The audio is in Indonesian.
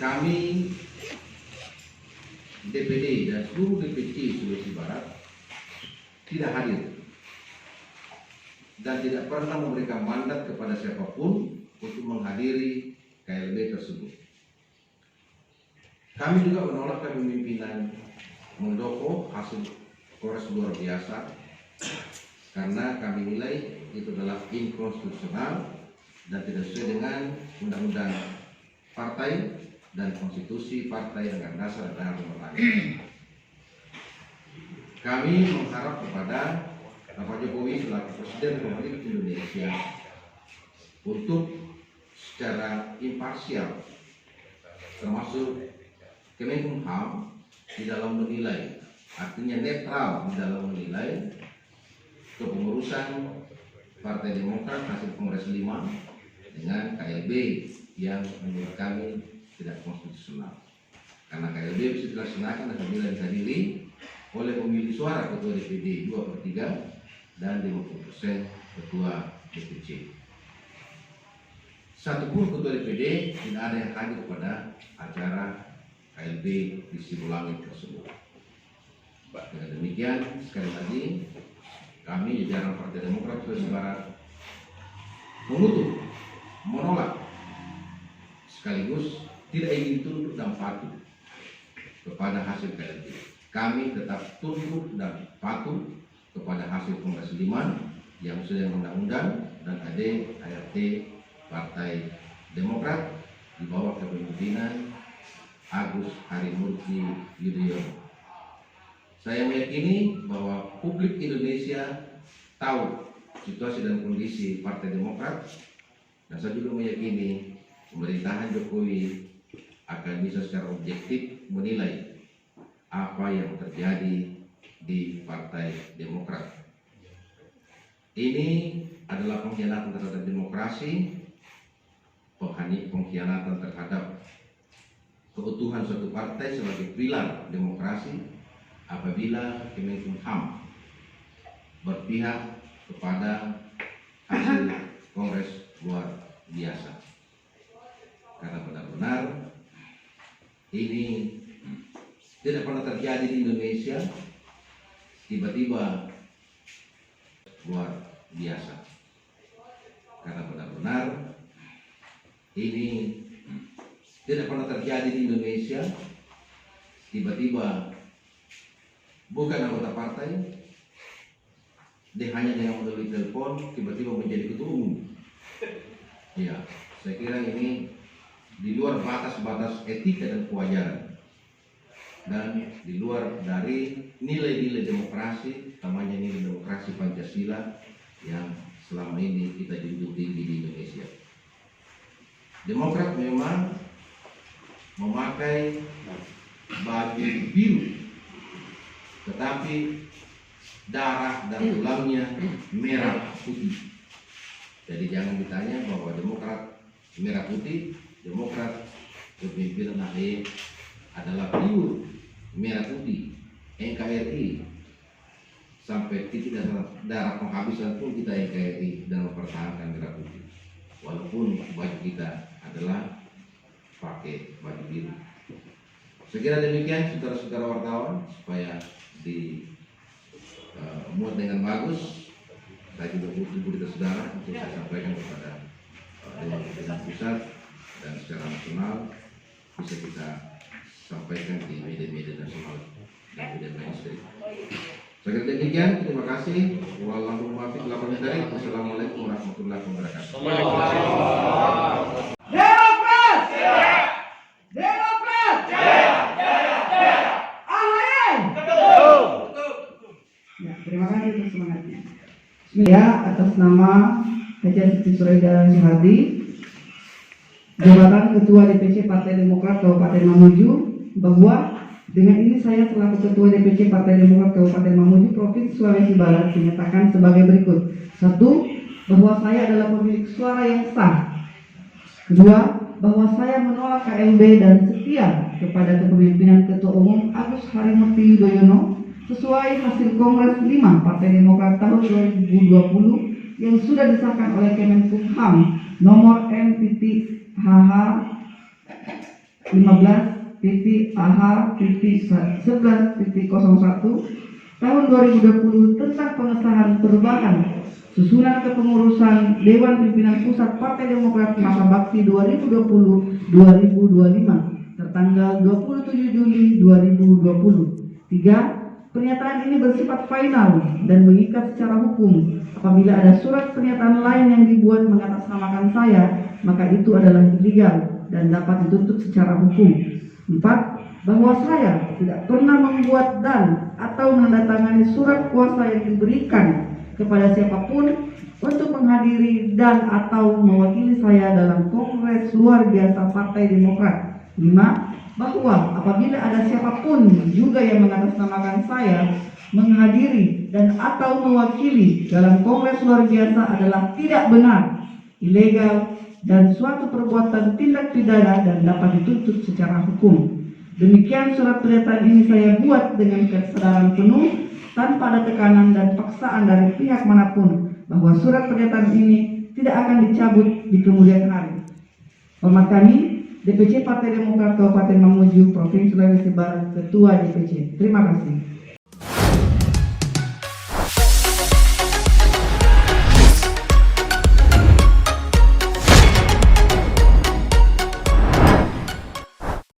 kami DPD dan seluruh DPC Sulawesi Barat tidak hadir dan tidak pernah memberikan mandat kepada siapapun untuk menghadiri KLB tersebut. Kami juga menolak kepemimpinan Muldoko hasil Kongres luar biasa karena kami nilai itu adalah inkonstitusional dan tidak sesuai dengan undang-undang partai dan konstitusi partai Anggaran Dasar dan Undang-Undang. Kami mengharap kepada Bapak Jokowi selaku Presiden Republik Indonesia untuk secara imparsial, termasuk Kemenkumham, di dalam menilai, artinya netral di dalam menilai kepengurusan Partai Demokrat hasil Kongres 5 dengan KLB yang menurut kami tidak konstitusional. Karena KLB bisa dilaksanakan apabila dihadiri oleh pemilik suara ketua DPD 2/3 dan 50% ketua DPC. Satupun ketua DPD tidak ada yang hadir pada acara KLB di Sibulangit tersebut. Dengan demikian, sekali lagi kami jajaran Partai Demokrat Sulawesi Barat menolak sekaligus tidak ingin tunduk dan patuh kepada hasil KLB. Kami tetap tunduk dan patuh kepada hasil Kongres 5 yang sesuai undang-undang dan ART Partai Demokrat di bawah kepemimpinan Agus Harimurti Yudhoyono. Saya meyakini bahwa publik Indonesia tahu situasi dan kondisi Partai Demokrat, dan saya juga meyakini pemerintahan Jokowi akan bisa secara objektif menilai apa yang terjadi di Partai Demokrat. Ini adalah pengkhianatan terhadap demokrasi, pengkhianatan terhadap keutuhan suatu partai sebagai pilar demokrasi apabila Kemenkumham berpihak kepada hasil Kongres luar biasa. Karena benar-benar ini tidak pernah terjadi di Indonesia, tiba-tiba luar biasa. Karena benar-benar ini tidak pernah terjadi di Indonesia, tiba-tiba bukan anggota partai, dia hanya dengan melalui telepon tiba-tiba menjadi ketua umum. Ya, saya kira ini di luar batas-batas etika dan kewajaran, dan di luar dari nilai-nilai demokrasi, namanya nilai demokrasi Pancasila yang selama ini kita junjung tinggi di Indonesia. Demokrat memang memakai baju biru, tetapi darah dan tulangnya merah putih. Jadi jangan ditanya bahwa Demokrat merah putih. Demokrat kepemimpinan AHY adalah pure merah putih, NKRI, sampai titik darah penghabisan pun kita NKRI dan mempertahankan merah putih, walaupun baju kita adalah pakai baju biru. Saya kira demikian saudara-saudara wartawan, supaya muat dengan bagus. Saya juga butuh berita saudara untuk saya sampaikan kepada Dewan Pimpinan Pusat, dan secara nasional bisa kita sampaikan di media-media nasional dan media mainstream. Saya kira demikian, terima kasih. Wassalamualaikum warahmatullahi wabarakatuh. Demokrat! Demokrat! AHY! Ya, terima kasih untuk semangatnya. Ya, atas nama Haji Siti Sureda Syihadi, jabatan Ketua DPC Partai Demokrat Kabupaten Mamuju, bahwa dengan ini saya selaku Ketua DPC Partai Demokrat Kabupaten Mamuju Provinsi Sulawesi Barat menyatakan sebagai berikut. 1. Bahwa saya adalah pemilik suara yang sah. 2. Bahwa saya menolak KLB dan setia kepada kepemimpinan Ketua Umum Agus Harimurti Yudhoyono sesuai hasil Kongres 5 Partai Demokrat tahun 2020 yang sudah disahkan oleh Kemenkumham nomor M.HH 15.AH.11.01 tahun 2020 tentang pengesahan perubahan susunan kepengurusan Dewan Pimpinan Pusat Partai Demokrat masa bakti 2020-2025 tertanggal 27 Juli 2020. 3. Pernyataan ini bersifat final dan mengikat secara hukum. Apabila ada surat pernyataan lain yang dibuat mengatasnamakan saya, maka itu adalah ilegal dan dapat dituntut secara hukum. 4. Bahwa saya tidak pernah membuat dan atau menandatangani surat kuasa yang diberikan kepada siapapun untuk menghadiri dan atau mewakili saya dalam Kongres Luar Biasa Partai Demokrat. 5. Bahwa apabila ada siapapun juga yang mengatasnamakan saya menghadiri dan atau mewakili dalam Kongres Luar Biasa adalah tidak benar, ilegal, dan suatu perbuatan tindak pidana dan dapat dituntut secara hukum. Demikian surat pernyataan ini saya buat dengan kesadaran penuh tanpa ada tekanan dan paksaan dari pihak manapun bahwa surat pernyataan ini tidak akan dicabut di kemudian hari. Hormat kami, DPC Partai Demokrat Kabupaten Mamuju, Provinsi Sulawesi Barat, Ketua DPC. Terima kasih.